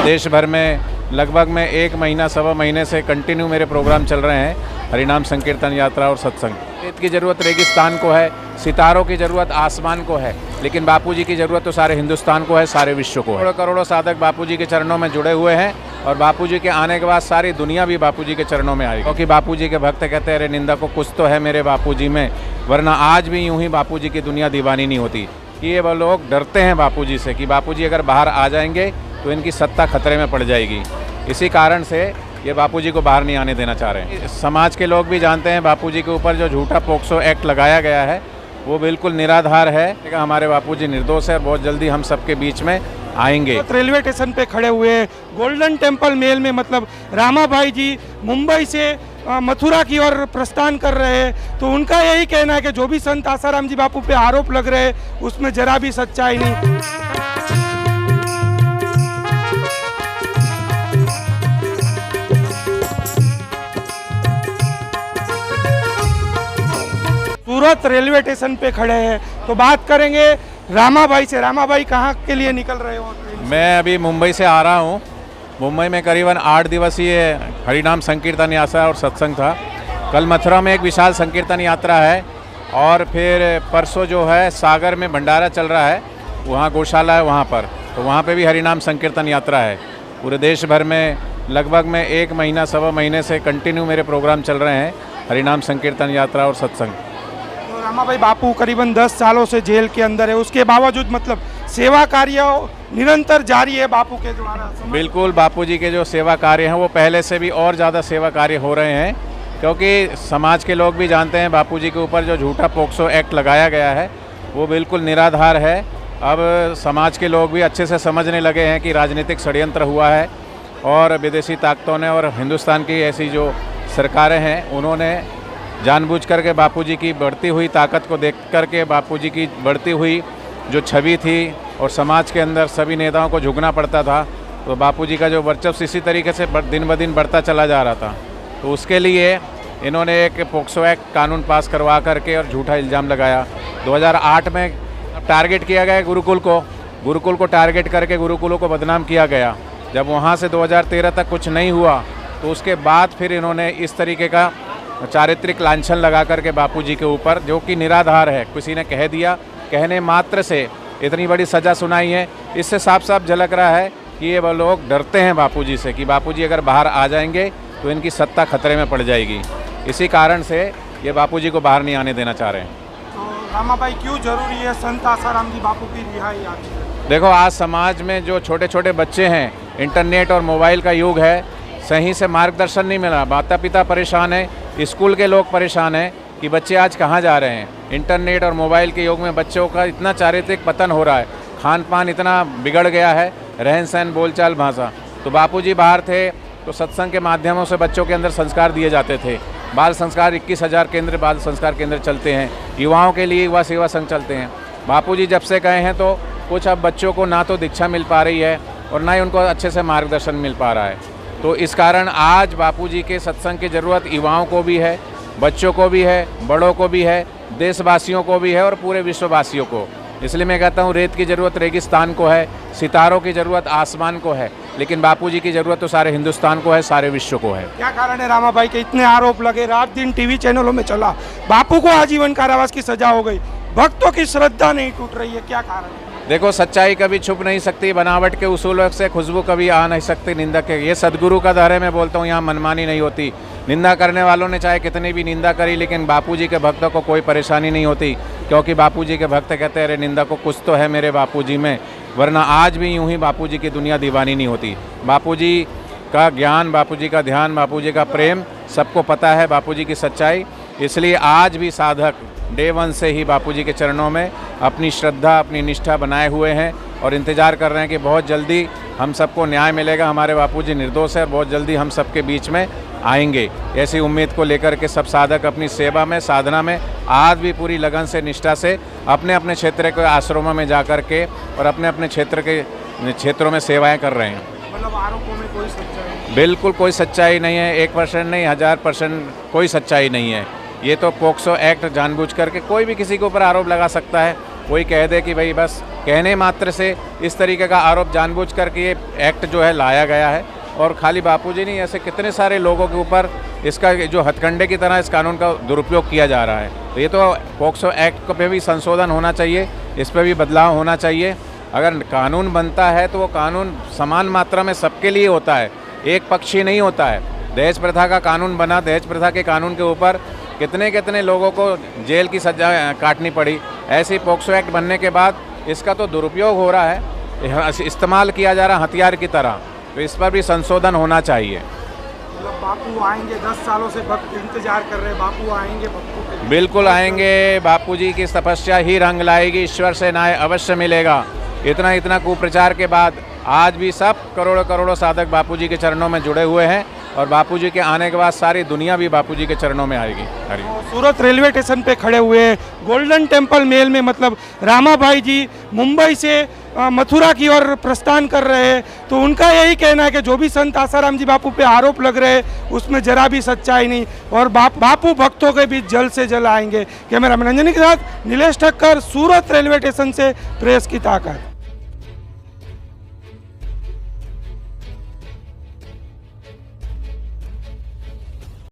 देश भर में लगभग में 1 महीना सवा महीने से कंटिन्यू मेरे प्रोग्राम चल रहे हैं, हरिनाम संकीर्तन यात्रा और सत्संग। रेत की ज़रूरत रेगिस्तान को है, सितारों की ज़रूरत आसमान को है, लेकिन बापूजी की ज़रूरत तो सारे हिंदुस्तान को है, सारे विश्व को है। करोड़ों करोड़ों साधक बापूजी के चरणों में जुड़े हुए हैं और बापूजी के आने के बाद सारी दुनिया भी बापूजी के चरणों में आएगी, क्योंकि बापूजी के भक्त कहते हैं अरे निंदा को कुछ तो है मेरे बापूजी में, वरना आज भी यूं ही बापूजी की दुनिया दीवानी नहीं होती। कि ये वो लोग डरते हैं बापूजी से कि बापूजी अगर बाहर आ जाएंगे तो इनकी सत्ता खतरे में पड़ जाएगी। इसी कारण से ये बापूजी को बाहर नहीं आने देना चाह रहे हैं। समाज के लोग भी जानते हैं बापूजी के ऊपर जो झूठा पोक्सो एक्ट लगाया गया है वो बिल्कुल निराधार है। हमारे बापूजी निर्दोष है और बहुत जल्दी हम सबके बीच में आएंगे। रेलवे स्टेशन पे खड़े हुए हैं, गोल्डन टेम्पल मेल में, मतलब रामाभाई जी मुंबई से मथुरा की ओर प्रस्थान कर रहे हैं। तो उनका यही कहना है कि जो भी संत आसाराम जी बापू पे आरोप लग रहे हैं उसमें जरा भी सच्चाई नहीं। सूरत रेलवे स्टेशन पे खड़े हैं तो बात करेंगे रामाभाई से। रामाभाई कहाँ के लिए निकल रहे हो? मैं अभी मुंबई से आ रहा हूँ। मुंबई में करीबन 8 दिवसीय हरिनाम संकीर्तन यात्रा और सत्संग था। कल मथुरा में एक विशाल संकीर्तन यात्रा है और फिर परसों जो है सागर में भंडारा चल रहा है, वहाँ गौशाला है वहाँ पर, तो वहाँ पे भी हरिनाम संकीर्तन यात्रा है। पूरे देश भर में लगभग में 1 महीना सवा महीने से कंटिन्यू मेरे प्रोग्राम चल रहे हैं, हरिनाम संकीर्तन यात्रा और सत्संग। रामाभाई बापू करीबन 10 सालों से जेल के अंदर है, उसके बावजूद मतलब सेवा कार्य निरंतर जारी है बापू के द्वारा। बिल्कुल, बापूजी के जो सेवा कार्य हैं वो पहले से भी और ज़्यादा सेवा कार्य हो रहे हैं, क्योंकि समाज के लोग भी जानते हैं बापूजी के ऊपर जो झूठा पोक्सो एक्ट लगाया गया है वो बिल्कुल निराधार है। अब समाज के लोग भी अच्छे से समझने लगे हैं कि राजनीतिक षड्यंत्र हुआ है और विदेशी ताकतों ने और हिंदुस्तान की ऐसी जो सरकारें हैं उन्होंने जानबूझ करके बापूजी की बढ़ती हुई ताकत को देख करके, बापूजी की बढ़ती हुई जो छवि थी और समाज के अंदर सभी नेताओं को झुकना पड़ता था, तो बापूजी का जो वर्चस्व इसी तरीके से दिन ब दिन बढ़ता चला जा रहा था। तो उसके लिए इन्होंने एक पोक्सो एक्ट कानून पास करवा करके और झूठा इल्ज़ाम लगाया। 2008 में टारगेट किया गया गुरुकुल को टारगेट करके गुरुकुलों को बदनाम किया गया। जब वहाँ से 2013 तक कुछ नहीं हुआ तो उसके बाद फिर इन्होंने इस तरीके का चारित्रिक लांछन लगा करके बापूजी के ऊपर, जो कि निराधार है, किसी ने कह दिया, कहने मात्र से इतनी बड़ी सज़ा सुनाई है। इससे साफ साफ झलक रहा है कि ये वो लोग डरते हैं बापूजी से कि बापूजी अगर बाहर आ जाएंगे तो इनकी सत्ता खतरे में पड़ जाएगी। इसी कारण से ये बापूजी को बाहर नहीं आने देना चाह रहे हैं। तो रामाभाई क्यों जरूरी है संत आसाराम जी बापू की रिहाई आज? देखो, आज समाज में जो छोटे छोटे बच्चे हैं, इंटरनेट और मोबाइल का युग है, सही से मार्गदर्शन नहीं मिला, माता पिता परेशान है, स्कूल के लोग परेशान हैं कि बच्चे आज कहाँ जा रहे हैं। इंटरनेट और मोबाइल के युग में बच्चों का इतना चारित्रिक पतन हो रहा है, खान पान इतना बिगड़ गया है, रहन सहन बोलचाल भाषा। तो बापूजी बाहर थे तो सत्संग के माध्यमों से बच्चों के अंदर संस्कार दिए जाते थे। बाल संस्कार 21,000 केंद्र बाल संस्कार केंद्र चलते हैं, युवाओं के लिए युवा सेवा संघ चलते हैं। बापूजी जब से गए हैं तो कुछ अब बच्चों को ना तो दीक्षा मिल पा रही है और ना ही उनको अच्छे से मार्गदर्शन मिल पा रहा है। तो इस कारण आज बापूजी के सत्संग की ज़रूरत युवाओं को भी है, बच्चों को भी है, बड़ों को भी है, देशवासियों को भी है और पूरे विश्ववासियों को। इसलिए मैं कहता हूँ रेत की ज़रूरत रेगिस्तान को है, सितारों की ज़रूरत आसमान को है, लेकिन बापूजी की ज़रूरत तो सारे हिंदुस्तान को है, सारे विश्व को है। क्या कारण है रामाभाई के इतने आरोप लगे, रात दिन टीवी चैनलों में चला, बापू को आजीवन कारावास की सजा हो गई, भक्तों की श्रद्धा नहीं टूट रही है, क्या कारण है? देखो, सच्चाई कभी छुप नहीं सकती, बनावट के उसूलों से खुशबू कभी आ नहीं सकती निंदा के। ये सदगुरु का दर है, मैं बोलता हूँ, यहाँ मनमानी नहीं होती। निंदा करने वालों ने चाहे कितनी भी निंदा करी, लेकिन बापूजी के भक्तों को कोई परेशानी नहीं होती, क्योंकि बापूजी के भक्त कहते हैं अरे निंदा को कुछ तो है मेरे बापूजी में, वरना आज भी यूं ही बापूजी की दुनिया दीवानी नहीं होती। बापूजी का ज्ञान, बापूजी का ध्यान, बापूजी का प्रेम सबको पता है, बापूजी की सच्चाई। इसलिए आज भी साधक डे 1 से ही बापूजी के चरणों में अपनी श्रद्धा, अपनी निष्ठा बनाए हुए हैं और इंतज़ार कर रहे हैं कि बहुत जल्दी हम सबको न्याय मिलेगा। हमारे बापूजी निर्दोष है और बहुत जल्दी हम सबके बीच में आएंगे। ऐसी उम्मीद को लेकर के सब साधक अपनी सेवा में, साधना में आज भी पूरी लगन से, निष्ठा से अपने अपने क्षेत्र के आश्रमों में जा कर के और अपने अपने क्षेत्रों में सेवाएं कर रहे हैं। मतलब आरोपों में कोई सच्चाई? बिल्कुल कोई सच्चाई नहीं है, 1% नहीं, 1000% कोई सच्चाई नहीं है। ये तो पोक्सो एक्ट जानबूझ करके कोई भी किसी के ऊपर आरोप लगा सकता है। कोई कह दे कि भाई बस कहने मात्र से इस तरीके का आरोप जानबूझ करके ये एक्ट जो है लाया गया है। और खाली बापूजी नहीं, ऐसे कितने सारे लोगों के ऊपर इसका जो हथकंडे की तरह इस कानून का दुरुपयोग किया जा रहा है। तो ये तो पॉक्सो एक्ट पे भी संशोधन होना चाहिए, इस पर भी बदलाव होना चाहिए। अगर कानून बनता है तो वो कानून समान मात्रा में सबके लिए होता है, एक पक्षी नहीं होता है। दहेज प्रथा का कानून बना, दहेज प्रथा के कानून के ऊपर कितने कितने लोगों को जेल की सजा काटनी पड़ी। ऐसे ही पॉक्सो एक्ट बनने के बाद इसका तो दुरुपयोग हो रहा है, इस्तेमाल किया जा रहा है हथियार की तरह। तो इस पर भी संशोधन होना चाहिए। मतलब बापू आएंगे, 10 सालों से भक्त इंतजार कर रहे हैं, बापू आएंगे भक्तों के लिए। बिल्कुल आएंगे, बापूजी की तपस्या ही रंग लाएगी, ईश्वर से न्याय अवश्य मिलेगा। इतना कुप्रचार के बाद आज भी सब करोड़ों करोड़ों साधक बापूजी के चरणों में जुड़े हुए हैं और बापूजी के आने के बाद सारी दुनिया भी बापूजी के चरणों में आएगी। हरी सूरत रेलवे स्टेशन पे खड़े हुए हैं, गोल्डन टेम्पल मेल में मतलब रामाभाई जी मुंबई से मथुरा की ओर प्रस्थान कर रहे हैं। तो उनका यही कहना है कि जो भी संत आसाराम जी बापू पे आरोप लग रहे हैं उसमें जरा भी सच्चाई नहीं, और बापू भक्तों के बीच जल्द से जल्द आएंगे। कैमरामैन अंजनी के साथ नीलेश ठक्कर, सूरत रेलवे स्टेशन से, प्रेस की ताकत।